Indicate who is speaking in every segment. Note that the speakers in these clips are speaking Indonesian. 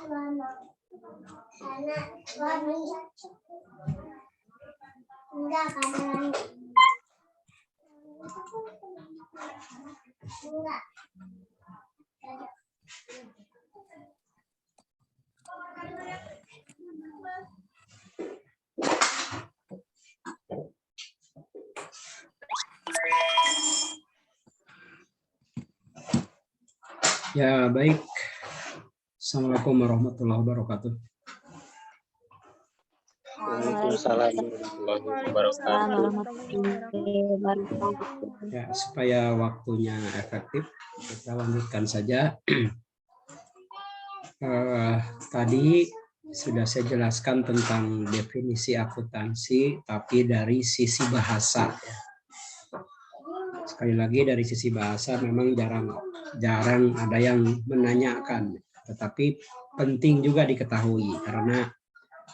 Speaker 1: Ya, baik. Assalamualaikum warahmatullahi wabarakatuh.
Speaker 2: Waalaikumsalam warahmatullahi wabarakatuh.
Speaker 1: Ya, supaya waktunya efektif, kita lanjutkan saja. Tadi sudah saya jelaskan tentang definisi akuntansi, tapi dari sisi bahasa. Sekali lagi dari sisi bahasa memang jarang ada yang menanyakan, tetapi penting juga diketahui karena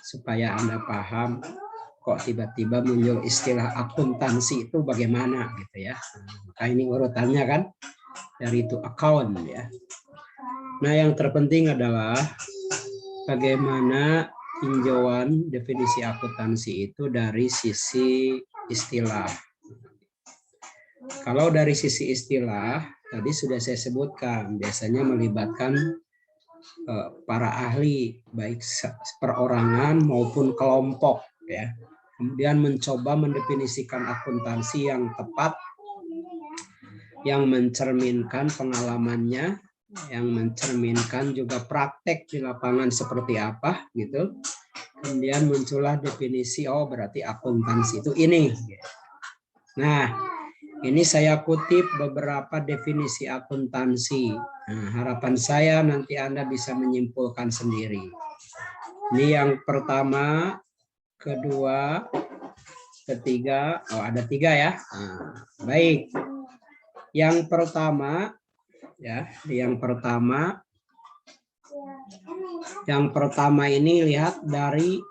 Speaker 1: supaya Anda paham kok tiba-tiba muncul istilah akuntansi itu bagaimana gitu ya. Maka ini urutannya kan dari itu account ya. Nah, yang terpenting adalah bagaimana tinjauan definisi akuntansi itu dari sisi istilah. Kalau dari sisi istilah, tadi sudah saya sebutkan, biasanya melibatkan para ahli, baik perorangan maupun kelompok, ya. Kemudian mencoba mendefinisikan akuntansi yang tepat, yang mencerminkan pengalamannya, yang mencerminkan juga praktek di lapangan seperti apa, gitu. Kemudian muncullah definisi, oh berarti akuntansi itu ini. Nah, ini saya kutip beberapa definisi akuntansi. Nah, harapan saya nanti Anda bisa menyimpulkan sendiri. Ini yang pertama, kedua, ketiga. Oh, ada 3 ya. Nah, baik. Yang pertama, ya, yang pertama ini lihat dari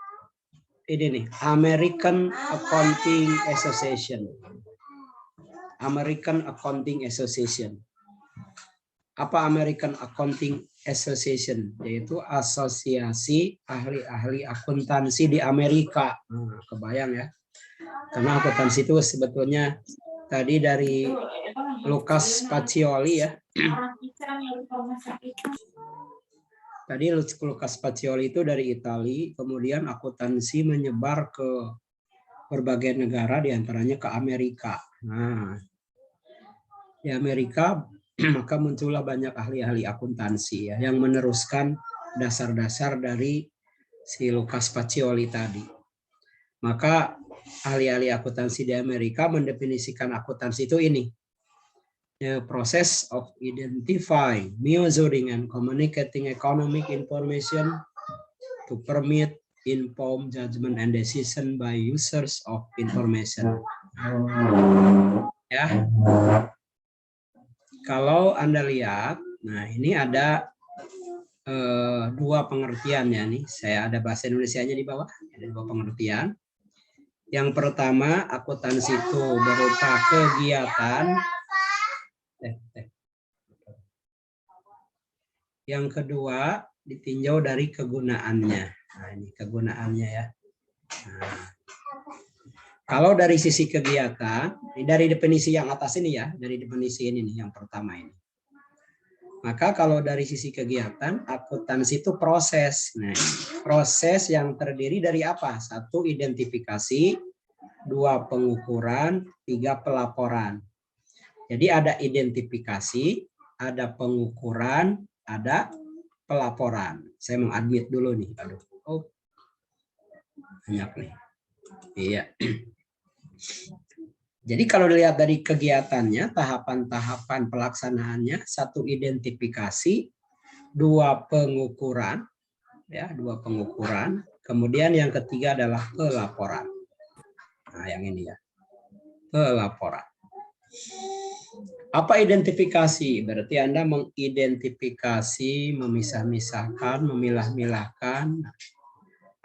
Speaker 1: ini nih, American Accounting Association. American Accounting Association. Apa American Accounting Association? Yaitu asosiasi ahli-ahli akuntansi di Amerika. Nah, kebayang ya. Karena akuntansi itu sebetulnya tadi dari Lucas Pacioli ya. Tadi Lucas Pacioli itu dari Italia, kemudian akuntansi menyebar ke berbagai negara, diantaranya ke Amerika. Nah, di Amerika maka muncullah banyak ahli-ahli akuntansi ya, yang meneruskan dasar-dasar dari si Lucas Pacioli tadi. Maka ahli-ahli akuntansi di Amerika mendefinisikan akuntansi itu ini. The process of identifying, measuring, and communicating economic information to permit informed judgment and decision by users of information. Ya. Kalau Anda lihat, nah ini ada 2 pengertiannya nih. Saya ada bahasa Indonesianya di bawah, ada 2 pengertian. Yang pertama, akuntansi itu berupa kegiatan. Yang kedua, ditinjau dari kegunaannya. Nah, ini kegunaannya ya. Nah, kalau dari sisi kegiatan, ini dari definisi yang atas ini ya, dari definisi ini nih yang pertama ini. Maka kalau dari sisi kegiatan, akuntansi itu proses. Nah, proses yang terdiri dari apa? 1, identifikasi, 2, pengukuran, 3, pelaporan. Jadi ada identifikasi, ada pengukuran, ada pelaporan. Saya mau admit dulu nih. Aduh. Oh. Banyak nih. Iya. Jadi kalau dilihat dari kegiatannya, tahapan-tahapan pelaksanaannya, 1 identifikasi, 2 pengukuran, ya 2 pengukuran. Kemudian yang ketiga adalah pelaporan. Nah, yang ini ya, pelaporan. Apa identifikasi? Berarti Anda mengidentifikasi, memisah-misahkan, memilah-milahkan.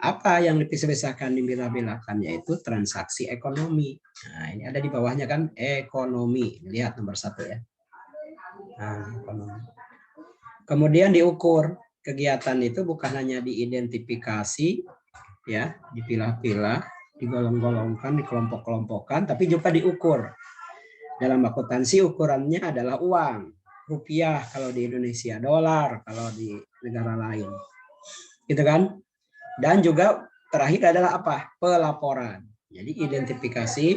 Speaker 1: Apa yang dipisah-pisahkan, dimilah-milahkan, yaitu transaksi ekonomi. Nah, ini ada di bawahnya kan, ekonomi. Lihat nomor 1 ya. Nah, ekonomi. Kemudian diukur. kegiatan itu bukan hanya diidentifikasi, ya, dipilah-pilah, digolong-golongkan, dikelompok-kelompokkan, tapi juga diukur. Dalam akuntansi ukurannya adalah uang, rupiah kalau di Indonesia, dolar kalau di negara lain, gitu kan? Dan juga terakhir adalah apa? Pelaporan. Jadi identifikasi,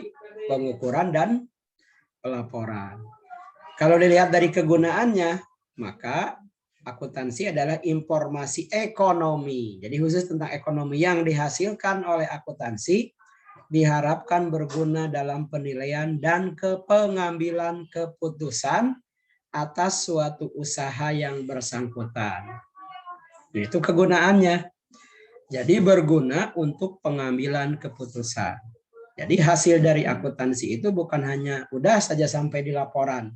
Speaker 1: pengukuran, dan pelaporan. Kalau dilihat dari kegunaannya, maka akuntansi adalah informasi ekonomi. Jadi khusus tentang ekonomi yang dihasilkan oleh akuntansi diharapkan berguna dalam penilaian dan pengambilan keputusan atas suatu usaha yang bersangkutan. Itu kegunaannya. Jadi berguna untuk pengambilan keputusan. Jadi hasil dari akuntansi itu bukan hanya udah saja sampai di laporan,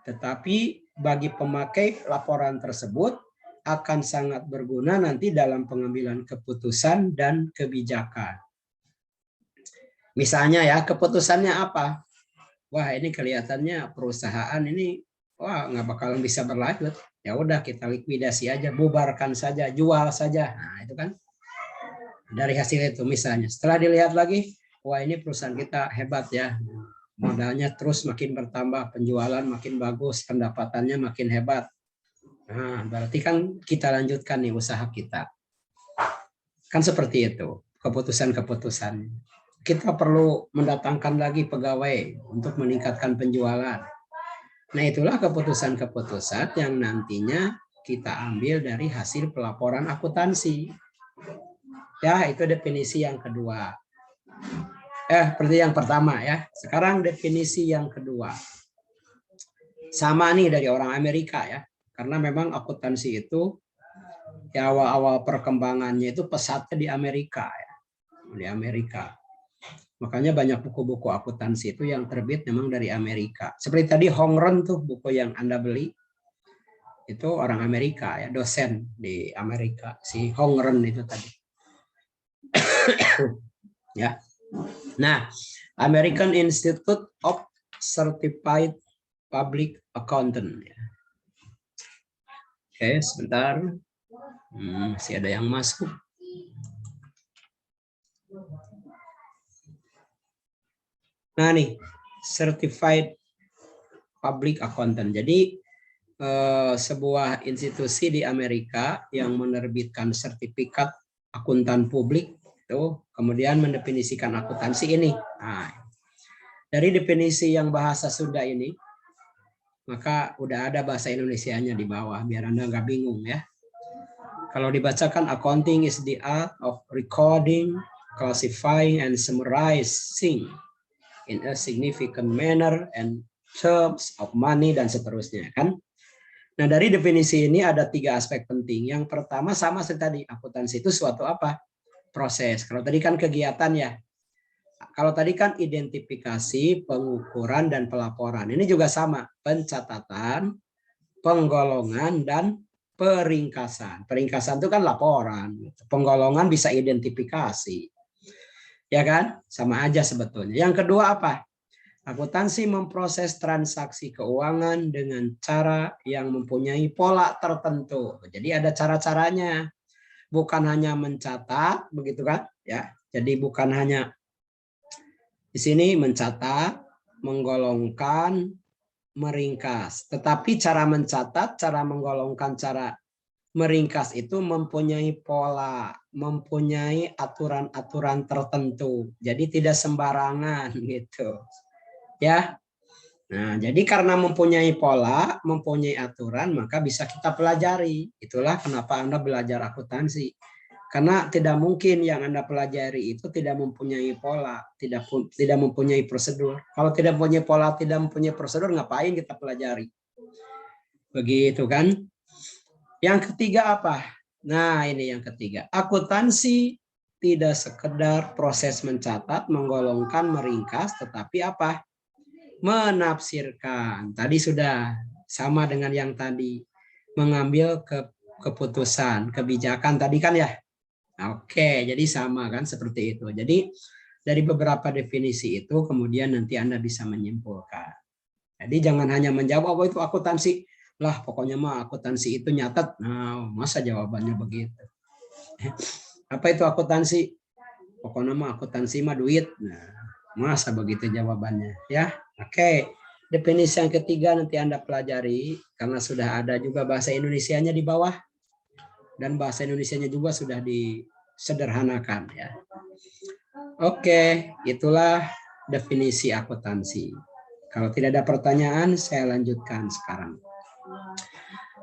Speaker 1: tetapi bagi pemakai laporan tersebut akan sangat berguna nanti dalam pengambilan keputusan dan kebijakan. Misalnya ya, keputusannya apa? Wah, ini kelihatannya perusahaan ini nggak bakalan bisa berlanjut. Ya udah, kita likuidasi aja, bubarkan saja, jual saja. Nah, itu kan dari hasil itu misalnya. Setelah dilihat lagi, wah ini perusahaan kita hebat ya. Modalnya terus makin bertambah, penjualan makin bagus, pendapatannya makin hebat. Nah, berarti kan kita lanjutkan nih usaha kita. Kan seperti itu keputusan-keputusan. Kita perlu mendatangkan lagi pegawai untuk meningkatkan penjualan. Nah, itulah keputusan-keputusan yang nantinya kita ambil dari hasil pelaporan akuntansi. Ya, itu definisi yang kedua. Seperti yang pertama ya. Sekarang definisi yang kedua. Sama nih dari orang Amerika ya. Karena memang akuntansi itu ya awal-awal perkembangannya itu pesatnya di Amerika ya. Di Amerika. Makanya banyak buku-buku akuntansi itu yang terbit memang dari Amerika. Seperti tadi Hong Ren tuh buku yang Anda beli. Itu orang Amerika ya, dosen di Amerika. Si Hong Ren itu tadi. Ya. Nah, American Institute of Certified Public Accountant. Oke, sebentar. Masih ada yang masuk. Nah nih, Certified Public Accountant. Jadi sebuah institusi di Amerika yang menerbitkan sertifikat akuntan publik itu kemudian mendefinisikan akuntansi ini. Nah, dari definisi yang bahasa Sunda ini, maka udah ada bahasa Indonesianya di bawah biar Anda nggak bingung ya. Kalau dibacakan, accounting is the art of recording, classifying, and summarizing in a significant manner and terms of money, dan seterusnya kan. Nah, dari definisi ini ada 3 aspek penting. Yang pertama sama seperti tadi, akuntansi itu suatu apa? Proses. Kalau tadi kan kegiatan ya. Kalau tadi kan identifikasi, pengukuran, dan pelaporan. Ini juga sama, pencatatan, penggolongan, dan peringkasan. Peringkasan itu kan laporan. Penggolongan bisa identifikasi. Ya kan? Sama aja sebetulnya. Yang kedua apa? Akuntansi memproses transaksi keuangan dengan cara yang mempunyai pola tertentu. Jadi ada cara-caranya. Bukan hanya mencatat, begitu kan? Ya. Jadi bukan hanya di sini mencatat, menggolongkan, meringkas. Tetapi cara mencatat, cara menggolongkan, cara meringkas itu mempunyai pola, mempunyai aturan-aturan tertentu. Jadi tidak sembarangan gitu. Ya. Nah, jadi karena mempunyai pola, mempunyai aturan, maka bisa kita pelajari. Itulah kenapa Anda belajar akuntansi. Karena tidak mungkin yang Anda pelajari itu tidak mempunyai pola, tidak mempunyai prosedur. Kalau tidak mempunyai pola, tidak mempunyai prosedur, ngapain kita pelajari? Begitu kan? Yang ketiga apa? Nah, ini yang ketiga. Akuntansi tidak sekedar proses mencatat, menggolongkan, meringkas, tetapi apa? Menafsirkan. Tadi sudah sama dengan yang tadi. Mengambil keputusan, kebijakan tadi kan ya. Oke, jadi sama kan seperti itu. Jadi dari beberapa definisi itu kemudian nanti Anda bisa menyimpulkan. Jadi jangan hanya menjawab itu akuntansi. Lah pokoknya mah akuntansi itu nyatet. Nah, masa jawabannya begitu? Apa itu akuntansi? Pokoknya mah akuntansi mah duit. Nah, masa begitu jawabannya? Ya, oke. Definisi yang ketiga nanti Anda pelajari karena sudah ada juga bahasa Indonesianya di bawah dan bahasa Indonesianya juga sudah disederhanakan ya. Oke, itulah definisi akuntansi. Kalau tidak ada pertanyaan, saya lanjutkan sekarang.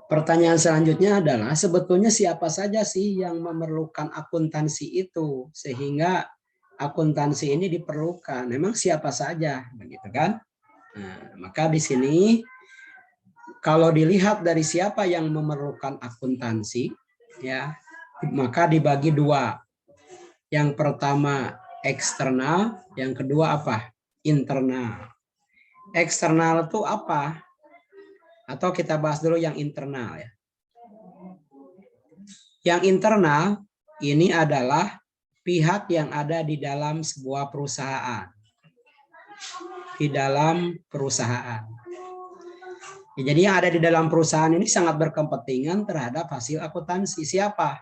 Speaker 1: Pertanyaan selanjutnya adalah sebetulnya siapa saja sih yang memerlukan akuntansi itu sehingga akuntansi ini diperlukan. Memang siapa saja, begitu kan? Nah, maka di sini kalau dilihat dari siapa yang memerlukan akuntansi, ya, maka dibagi dua. Yang pertama eksternal, yang kedua apa? Internal. Eksternal itu apa? Atau kita bahas dulu yang internal ya. Yang internal ini adalah pihak yang ada di dalam sebuah perusahaan. Di dalam perusahaan. Ya, jadi yang ada di dalam perusahaan ini sangat berkepentingan terhadap hasil akuntansi. Siapa?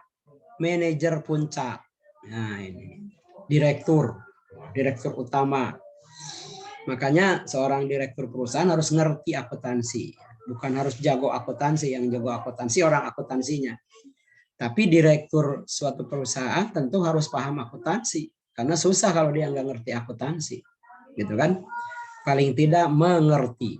Speaker 1: Manajer puncak. Nah ini. Direktur utama. Makanya seorang direktur perusahaan harus ngerti akuntansi. Bukan harus jago akuntansi, yang jago akuntansi orang akuntansinya. Tapi direktur suatu perusahaan tentu harus paham akuntansi. Karena susah kalau dia nggak ngerti akuntansi. Gitu kan? Paling tidak mengerti.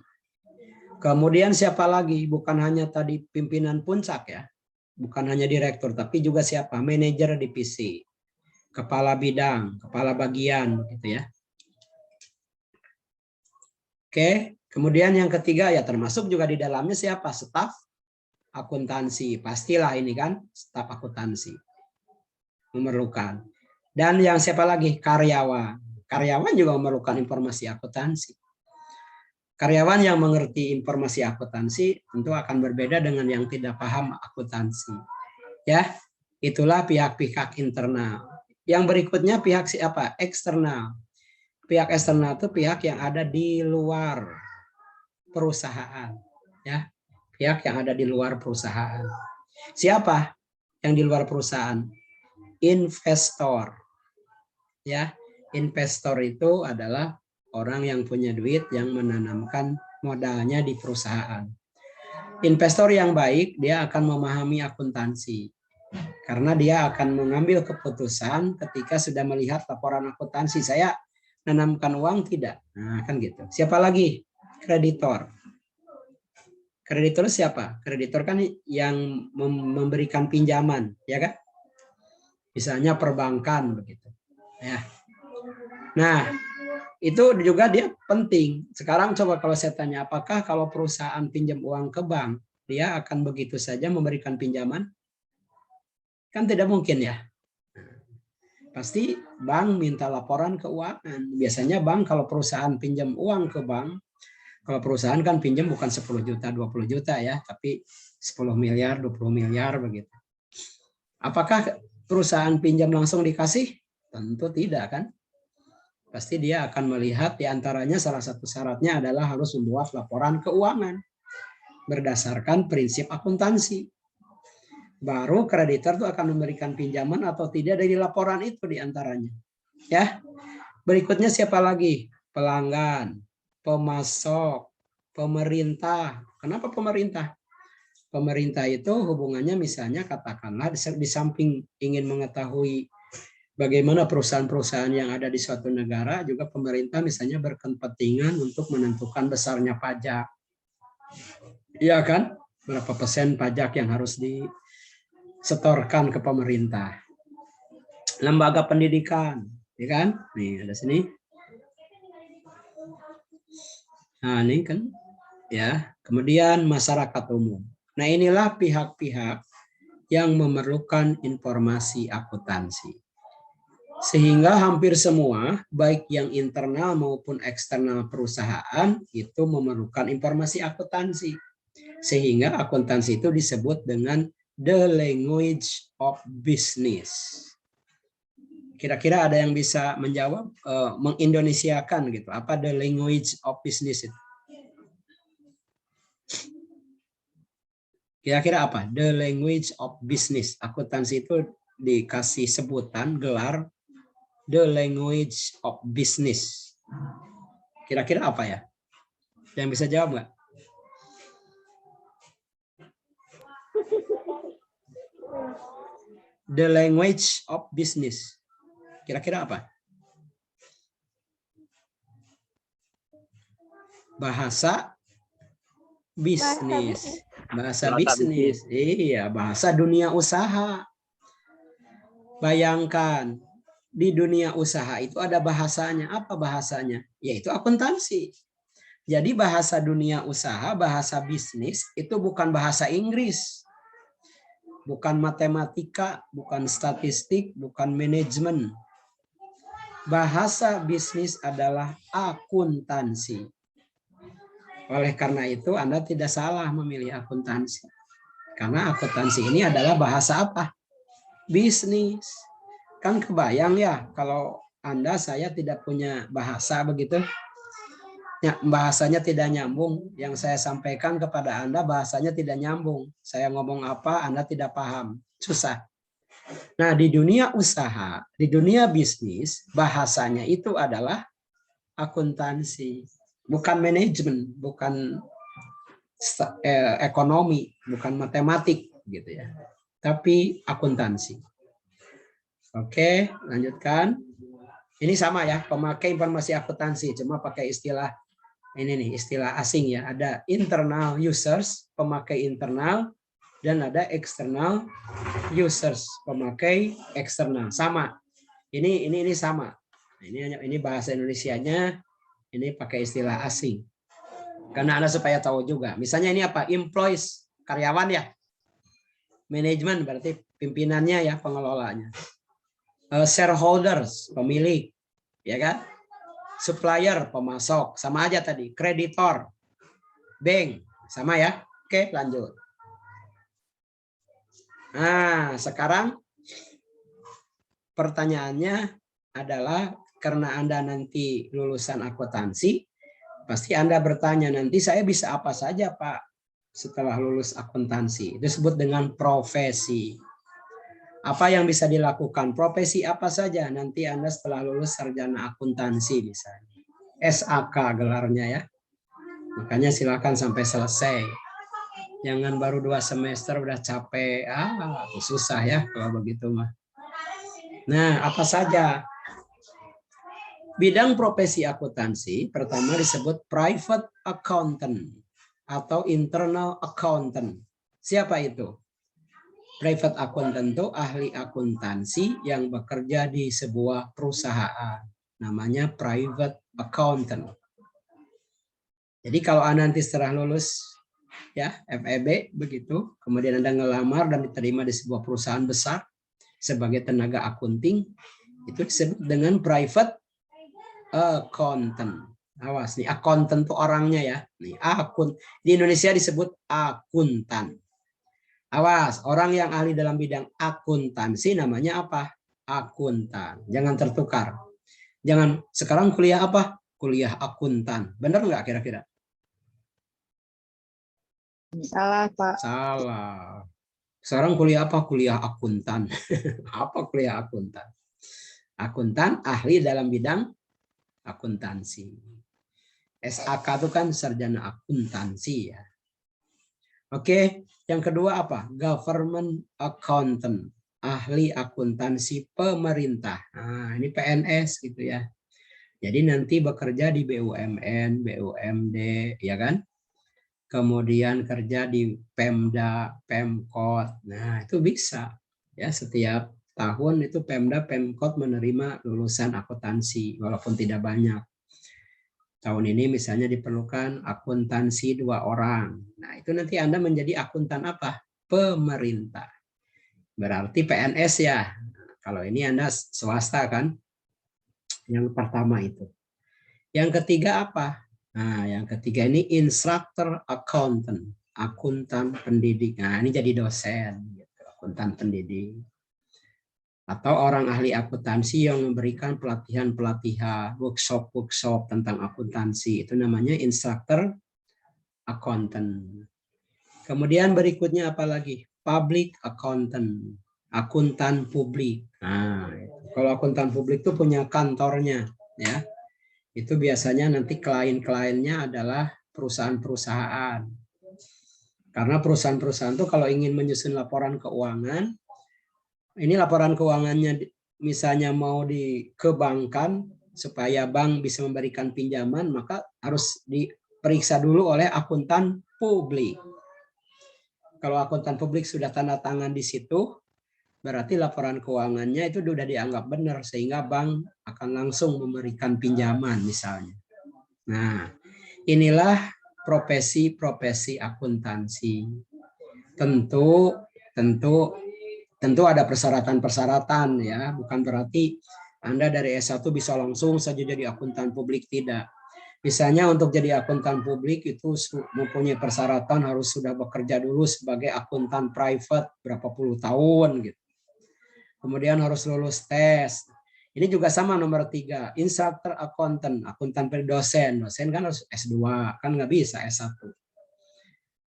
Speaker 1: Kemudian siapa lagi? Bukan hanya tadi pimpinan puncak ya. Bukan hanya direktur, tapi juga siapa? Manajer divisi. Kepala bidang, kepala bagian gitu ya. Oke, kemudian yang ketiga ya termasuk juga di dalamnya siapa? Staf akuntansi. Pastilah ini kan staf akuntansi. Memerlukan. Dan yang siapa lagi? Karyawan. Karyawan juga memerlukan informasi akuntansi. Karyawan yang mengerti informasi akuntansi tentu akan berbeda dengan yang tidak paham akuntansi. Ya, itulah pihak-pihak internal. Yang berikutnya pihak siapa? Eksternal. Pihak eksternal itu pihak yang ada di luar perusahaan, ya. Pihak yang ada di luar perusahaan. Siapa yang di luar perusahaan? Investor. Ya, investor itu adalah orang yang punya duit yang menanamkan modalnya di perusahaan. Investor yang baik dia akan memahami akuntansi. Karena dia akan mengambil keputusan ketika sudah melihat laporan akuntansi. Saya menanamkan uang tidak? Nah, kan gitu. Siapa lagi? Kreditor. Kreditor siapa? Kreditor kan yang memberikan pinjaman, ya kan? Misalnya perbankan begitu. Ya. Nah, itu juga dia penting. Sekarang coba kalau saya tanya, apakah kalau perusahaan pinjam uang ke bank, dia akan begitu saja memberikan pinjaman? Kan tidak mungkin ya. Pasti bank minta laporan keuangan. Biasanya bank kalau perusahaan pinjam uang ke bank, kalau perusahaan kan pinjam bukan 10 juta, 20 juta ya, tapi 10 miliar, 20 miliar begitu. Apakah perusahaan pinjam langsung dikasih? Tentu tidak kan. Pasti dia akan melihat diantaranya salah satu syaratnya adalah harus membuat laporan keuangan berdasarkan prinsip akuntansi. Baru kreditor itu akan memberikan pinjaman atau tidak dari laporan itu diantaranya. Ya, berikutnya siapa lagi? Pelanggan, pemasok, pemerintah. Kenapa pemerintah? Pemerintah itu hubungannya misalnya katakanlah di samping ingin mengetahui bagaimana perusahaan-perusahaan yang ada di suatu negara, juga pemerintah misalnya berkepentingan untuk menentukan besarnya pajak. Iya kan? Berapa persen pajak yang harus disetorkan ke pemerintah. Lembaga pendidikan, ya kan? Nih ada sini. Nah, ini kan ya. Kemudian masyarakat umum. Nah, inilah pihak-pihak yang memerlukan informasi akuntansi. Sehingga hampir semua, baik yang internal maupun eksternal perusahaan, itu memerlukan informasi akuntansi. Sehingga akuntansi itu disebut dengan the language of business. Kira-kira ada yang bisa menjawab, mengindonesiakan gitu, apa the language of business itu? Kira-kira apa? The language of business. Akuntansi itu dikasih sebutan, gelar, the language of business. Kira-kira apa ya? Yang bisa jawab nggak? The language of business. Kira-kira apa? Bahasa bisnis. Bahasa bisnis. Iya, bahasa dunia usaha. Bayangkan, di dunia usaha itu ada bahasanya. Apa bahasanya? Yaitu akuntansi. Jadi bahasa dunia usaha, bahasa bisnis itu bukan bahasa Inggris. Bukan matematika, bukan statistik, bukan manajemen. Bahasa bisnis adalah akuntansi. Oleh karena itu, Anda tidak salah memilih akuntansi. Karena akuntansi ini adalah bahasa apa? Bisnis. Kan kebayang ya, kalau Anda, saya tidak punya bahasa begitu. Ya, bahasanya tidak nyambung. Yang saya sampaikan kepada Anda bahasanya tidak nyambung. Saya ngomong apa, Anda tidak paham. Susah. Nah, di dunia usaha, di dunia bisnis, bahasanya itu adalah akuntansi. Bukan manajemen, bukan ekonomi, bukan matematik gitu ya. Tapi akuntansi. Oke, lanjutkan. Ini sama ya, pemakai informasi akuntansi, cuma pakai istilah ini nih, istilah asing ya. Ada internal users, pemakai internal, dan ada external users, pemakai eksternal. Sama. Ini sama. Ini bahasa Indonesianya, ini pakai istilah asing. Karena Anda supaya tahu juga. Misalnya ini apa? Employees, karyawan ya. Manajemen berarti pimpinannya ya, pengelolanya. Shareholders, pemilik. Ya kan? Supplier, pemasok, sama aja tadi. Kreditor, bank, sama ya. Oke, lanjut. Nah, sekarang pertanyaannya adalah karena Anda nanti lulusan akuntansi, pasti Anda bertanya nanti saya bisa apa saja Pak setelah lulus akuntansi. Itu disebut dengan profesi. Apa yang bisa dilakukan? Profesi apa saja nanti Anda setelah lulus sarjana akuntansi misalnya. SAK gelarnya ya. Makanya silakan sampai selesai. Jangan baru 2 semester udah capek. Susah ya kalau begitu mah. Nah, apa saja? Bidang profesi akuntansi pertama disebut private accountant atau internal accountant. Siapa itu? Private accountant itu ahli akuntansi yang bekerja di sebuah perusahaan. Namanya private accountant. Jadi kalau Anda nanti setelah lulus ya FEB begitu, kemudian Anda ngelamar dan diterima di sebuah perusahaan besar sebagai tenaga akunting, itu disebut dengan private accountant. Awas nih, accountant itu orangnya ya. Nih, di Indonesia disebut akuntan. Awas, orang yang ahli dalam bidang akuntansi namanya apa? Akuntan. Jangan tertukar. Jangan sekarang kuliah apa? Kuliah akuntan. Benar nggak kira-kira?
Speaker 3: Salah, Pak.
Speaker 1: Salah. Sekarang kuliah apa? Kuliah akuntan. Apa kuliah akuntan? Akuntan ahli dalam bidang akuntansi. SAK itu kan sarjana akuntansi ya. Oke, yang kedua apa? Government accountant, ahli akuntansi pemerintah. Nah, ini PNS gitu ya. Jadi nanti bekerja di BUMN, BUMD, ya kan? Kemudian kerja di Pemda, Pemkot. Nah, itu bisa. Ya, setiap tahun itu Pemda, Pemkot menerima lulusan akuntansi walaupun tidak banyak. Tahun ini misalnya diperlukan akuntansi 2 orang. Nah, itu nanti Anda menjadi akuntan apa? Pemerintah. Berarti PNS ya. Kalau ini Anda swasta kan? Yang pertama itu. Yang ketiga apa? Nah, yang ketiga ini instructor accountant, akuntan pendidik. Nah, ini jadi dosen, gitu, akuntan pendidik. Atau orang ahli akuntansi yang memberikan pelatihan-pelatihan, workshop-workshop tentang akuntansi. Itu namanya instructor accountant. Kemudian berikutnya apa lagi? Public accountant, akuntan publik. Nah, kalau akuntan publik itu punya kantornya, ya. Itu biasanya nanti klien-kliennya adalah perusahaan-perusahaan. Karena perusahaan-perusahaan itu kalau ingin menyusun laporan keuangan, ini laporan keuangannya misalnya mau dikembangkan supaya bank bisa memberikan pinjaman, maka harus diperiksa dulu oleh akuntan publik. Kalau akuntan publik sudah tanda tangan di situ, berarti laporan keuangannya itu sudah dianggap benar sehingga bank akan langsung memberikan pinjaman misalnya. Nah, inilah profesi-profesi akuntansi. Tentu ada persyaratan-persyaratan ya, bukan berarti Anda dari S1 bisa langsung saja jadi akuntan publik, tidak. Misalnya untuk jadi akuntan publik itu mempunyai persyaratan harus sudah bekerja dulu sebagai akuntan private berapa puluh tahun gitu. Kemudian harus lulus tes. Ini juga sama nomor 3, instructor accountant, akuntan dosen. Dosen kan harus S2, kan nggak bisa S1.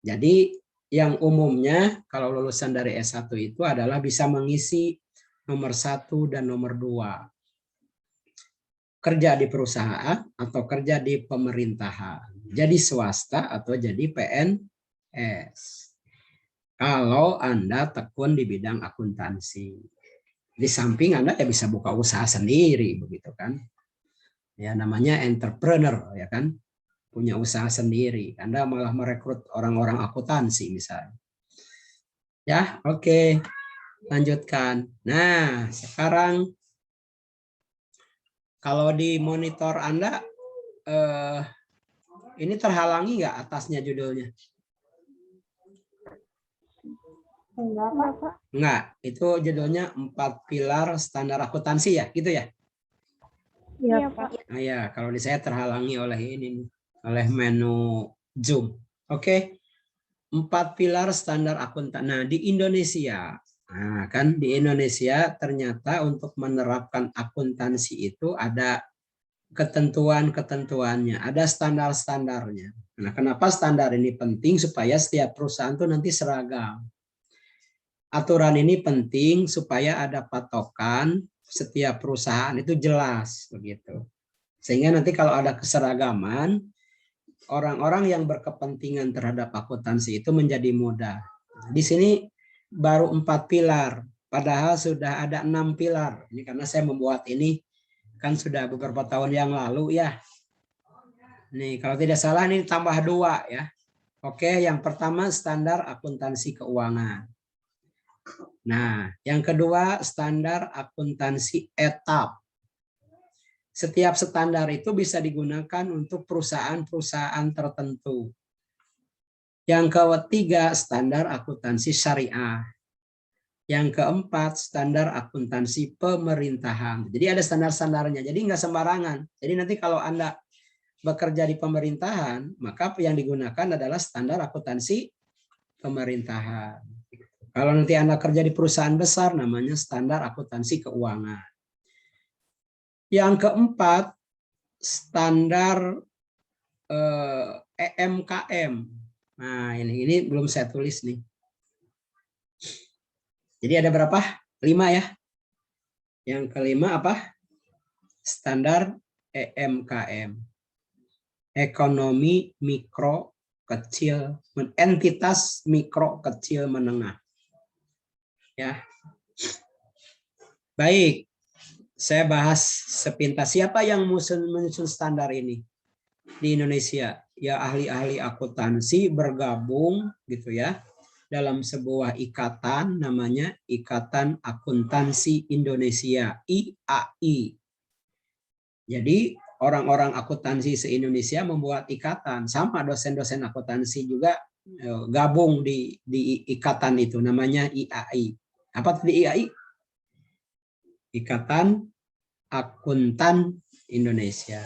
Speaker 1: Jadi yang umumnya kalau lulusan dari S1 itu adalah bisa mengisi nomor 1 dan nomor 2. Kerja di perusahaan atau kerja di pemerintahan. Jadi swasta atau jadi PNS. Kalau Anda tekun di bidang akuntansi. Di samping Anda ya bisa buka usaha sendiri begitu kan. Ya namanya entrepreneur ya kan. Punya usaha sendiri. Anda malah merekrut orang-orang akuntansi misalnya. Ya, oke. Lanjutkan. Nah, sekarang kalau di monitor Anda ini terhalangi nggak atasnya judulnya?
Speaker 3: Enggak, Pak.
Speaker 1: Enggak, itu judulnya 4 pilar standar akuntansi ya, gitu ya?
Speaker 3: Iya, Pak.
Speaker 1: Nah, ya, kalau di saya terhalangi oleh ini, oleh menu Zoom. Oke, 4 pilar standar akuntansi. Nah, di Indonesia, nah kan di Indonesia ternyata untuk menerapkan akuntansi itu ada ketentuan-ketentuannya, ada standar-standarnya. Nah, kenapa standar ini penting? Supaya setiap perusahaan itu nanti seragam. Aturan ini penting supaya ada patokan setiap perusahaan itu jelas begitu. Sehingga nanti kalau ada keseragaman, orang-orang yang berkepentingan terhadap akuntansi itu menjadi mudah. Di sini baru 4 pilar, padahal sudah ada 6 pilar. Ini karena saya membuat ini kan sudah beberapa tahun yang lalu ya. Nih kalau tidak salah ini tambah 2 ya. Oke, yang pertama standar akuntansi keuangan. Nah, yang kedua standar akuntansi etap. Setiap standar itu bisa digunakan untuk perusahaan-perusahaan tertentu. Yang ketiga standar akuntansi syariah. Yang keempat standar akuntansi pemerintahan. Jadi ada standar-standarnya. Jadi nggak sembarangan. Jadi nanti kalau Anda bekerja di pemerintahan, maka yang digunakan adalah standar akuntansi pemerintahan. Kalau nanti Anda kerja di perusahaan besar, namanya standar akuntansi keuangan. Yang keempat, standar EMKM. Nah, ini belum saya tulis nih. Jadi ada berapa? 5 ya. Yang kelima apa? Standar EMKM. Ekonomi mikro kecil, entitas mikro kecil menengah. Ya. Baik. Saya bahas sepintas siapa yang menyusun standar ini di Indonesia. Ya ahli-ahli akuntansi bergabung gitu ya dalam sebuah ikatan namanya Ikatan Akuntansi Indonesia IAI. Jadi orang-orang akuntansi se-Indonesia membuat ikatan, sama dosen-dosen akuntansi juga gabung di ikatan itu namanya IAI. Apa tadi IAI? Ikatan Akuntan Indonesia.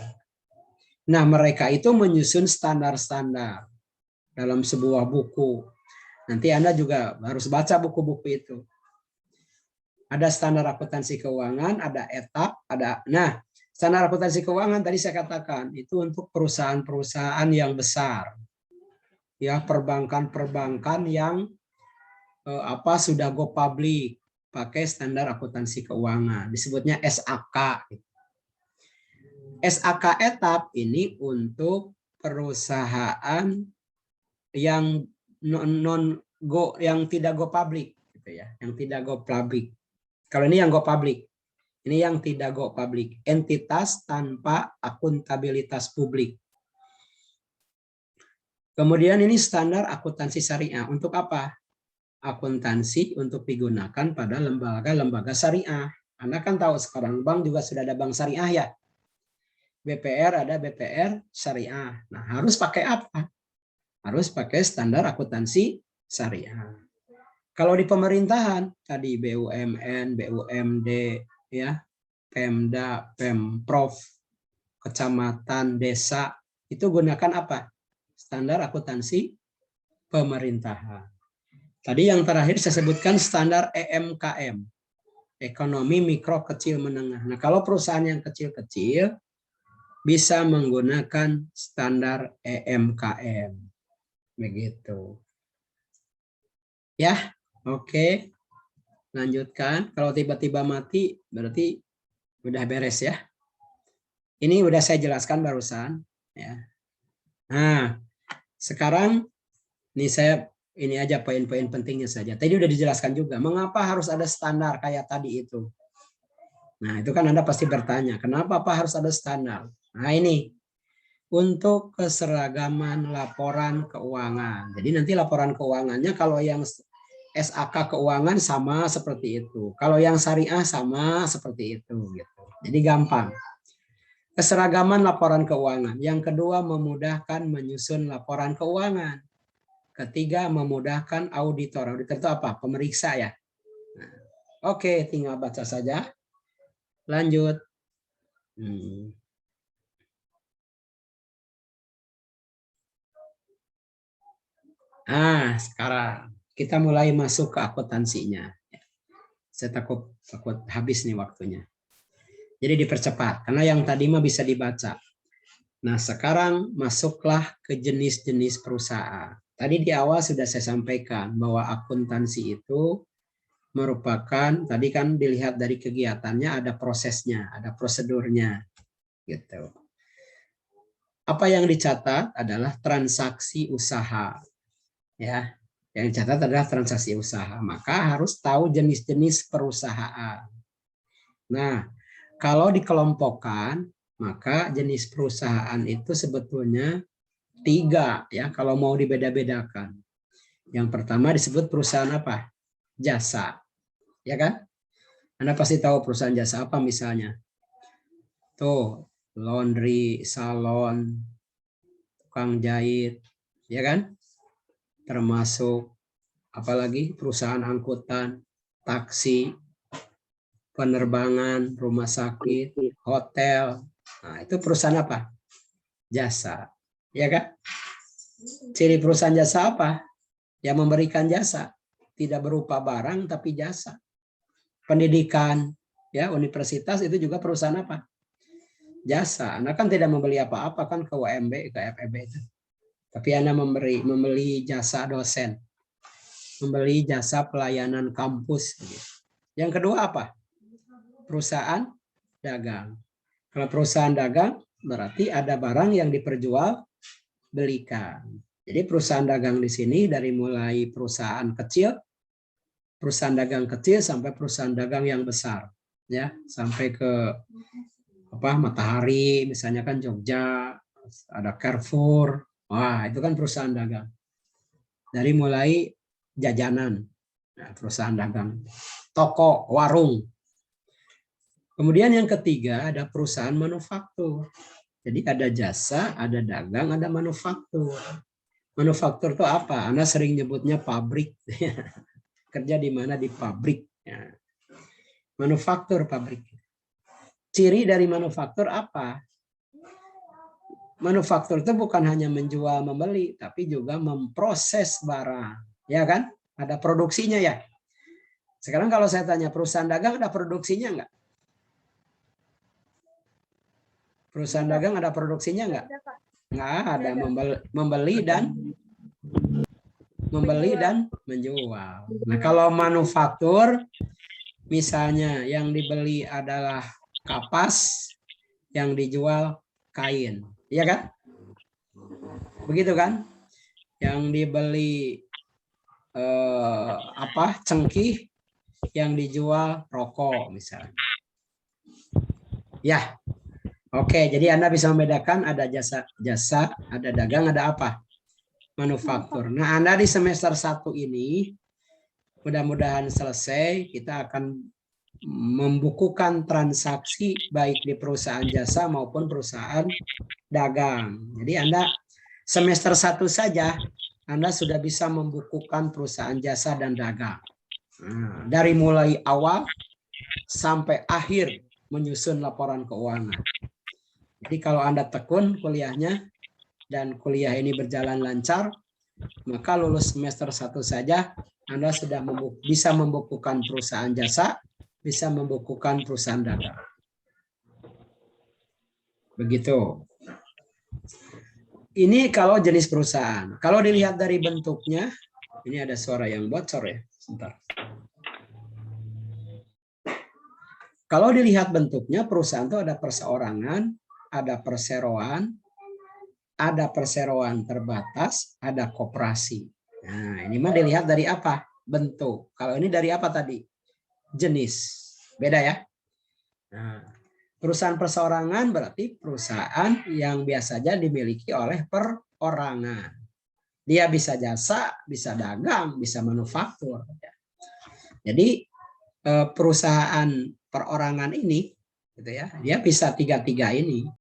Speaker 1: Nah, mereka itu menyusun standar-standar dalam sebuah buku. Nanti Anda juga harus baca buku-buku itu. Ada standar akuntansi keuangan, ada etap, ada. Nah, standar akuntansi keuangan tadi saya katakan itu untuk perusahaan-perusahaan yang besar. ya perbankan-perbankan yang sudah go public pakai standar akuntansi keuangan, disebutnya SAK. SAK etap ini untuk perusahaan yang yang tidak go public gitu ya, yang tidak go public. Kalau ini yang go public. Ini yang tidak go public, entitas tanpa akuntabilitas publik. Kemudian ini standar akuntansi syariah. Untuk apa? Akuntansi untuk digunakan pada lembaga-lembaga syariah. Anda kan tahu sekarang bank juga sudah ada bank syariah ya. BPR ada BPR syariah. Nah, harus pakai apa? Harus pakai standar akuntansi syariah. Kalau di pemerintahan tadi BUMN, BUMD, ya, Pemda, Pemprov, kecamatan, desa, itu gunakan apa? Standar akuntansi pemerintahan. Tadi yang terakhir saya sebutkan standar EMKM, ekonomi mikro kecil menengah. Nah, kalau perusahaan yang kecil-kecil bisa menggunakan standar EMKM. Begitu. Ya, oke. Lanjutkan. Kalau tiba-tiba mati, berarti udah beres ya. Ini udah saya jelaskan barusan. Ya. Nah, sekarang ini saya ini aja poin-poin pentingnya saja. Tadi udah dijelaskan juga. Mengapa harus ada standar kayak tadi itu? Nah, itu kan Anda pasti bertanya, kenapa Pak harus ada standar? Nah, ini untuk keseragaman laporan keuangan. Jadi nanti laporan keuangannya kalau yang SAK keuangan sama seperti itu. Kalau yang syariah sama seperti itu gitu. Jadi gampang. Keseragaman laporan keuangan. Yang kedua, memudahkan menyusun laporan keuangan. Ketiga, memudahkan auditor. Auditor itu apa? Pemeriksa ya. Nah, oke, tinggal baca saja. Lanjut. Sekarang kita mulai masuk ke akuntansinya. Saya takut habis nih waktunya. Jadi dipercepat, karena yang tadi mah bisa dibaca. Nah, sekarang masuklah ke jenis-jenis perusahaan. Tadi di awal sudah saya sampaikan bahwa akuntansi itu merupakan, tadi kan dilihat dari kegiatannya ada prosesnya, ada prosedurnya. Gitu. Apa yang dicatat adalah transaksi usaha. Ya, yang dicatat adalah transaksi usaha. Maka harus tahu jenis-jenis perusahaan. Nah, kalau dikelompokkan, maka jenis perusahaan itu sebetulnya 3 ya kalau mau dibeda-bedakan. Yang pertama disebut perusahaan apa? Jasa. Ya kan? Anda pasti tahu perusahaan jasa apa misalnya. Tuh, laundry, salon, tukang jahit, ya kan? Termasuk apalagi perusahaan angkutan, taksi, penerbangan, rumah sakit, hotel. Nah, itu perusahaan apa? Jasa. Ya kan? Ciri perusahaan jasa apa? Yang memberikan jasa. Tidak berupa barang tapi jasa. Pendidikan, ya, universitas itu juga perusahaan apa? Jasa. Anda kan tidak membeli apa-apa kan ke UMB, ke FEB itu. Tapi Anda membeli jasa dosen. Membeli jasa pelayanan kampus. Yang kedua apa? Perusahaan dagang. Kalau perusahaan dagang berarti ada barang yang diperjualbelikan. Jadi perusahaan dagang di sini dari mulai perusahaan kecil, perusahaan dagang kecil sampai perusahaan dagang yang besar, ya, sampai ke Matahari, misalnya kan Jogja, ada Carrefour, wah itu kan perusahaan dagang. Dari mulai jajanan, nah, perusahaan dagang, toko, warung. Kemudian yang ketiga ada perusahaan manufaktur. Jadi ada jasa, ada dagang, ada manufaktur. Manufaktur itu apa? Anda sering nyebutnya pabrik. Kerja di mana? Di pabrik. Manufaktur, pabrik. Ciri dari manufaktur apa? Manufaktur itu bukan hanya menjual, membeli, tapi juga memproses barang. Ya kan? Ada produksinya ya. Sekarang kalau saya tanya perusahaan dagang ada produksinya enggak? Perusahaan dagang ada produksinya enggak? Enggak ada, membeli dan membeli dan menjual. Nah, kalau manufaktur, misalnya yang dibeli adalah kapas, yang dijual kain. Iya kan? Begitu kan? Yang dibeli cengkih, yang dijual rokok misalnya. Ya. Oke, jadi Anda bisa membedakan ada jasa, ada dagang, ada apa? Manufaktur. Nah, Anda di semester 1 ini mudah-mudahan selesai, kita akan membukukan transaksi baik di perusahaan jasa maupun perusahaan dagang. Jadi Anda semester 1 saja Anda sudah bisa membukukan perusahaan jasa dan dagang. Nah, dari mulai awal sampai akhir menyusun laporan keuangan. Jadi kalau Anda tekun kuliahnya dan kuliah ini berjalan lancar, maka lulus semester 1 saja Anda sudah bisa membukukan perusahaan jasa, bisa membukukan perusahaan dagang. Begitu. Ini kalau jenis perusahaan. Kalau dilihat dari bentuknya, ini ada suara yang bocor ya. Sebentar. Kalau dilihat bentuknya, perusahaan itu ada perseorangan, ada perseroan, ada perseroan terbatas, ada koperasi. Nah, ini mah dilihat dari apa? Bentuk. Kalau ini dari apa tadi? Jenis. Beda ya? Nah, perusahaan perseorangan berarti perusahaan yang biasanya dimiliki oleh perorangan. Dia bisa jasa, bisa dagang, bisa manufaktur. Jadi perusahaan perorangan ini, gitu ya, dia bisa tiga-tiga ini.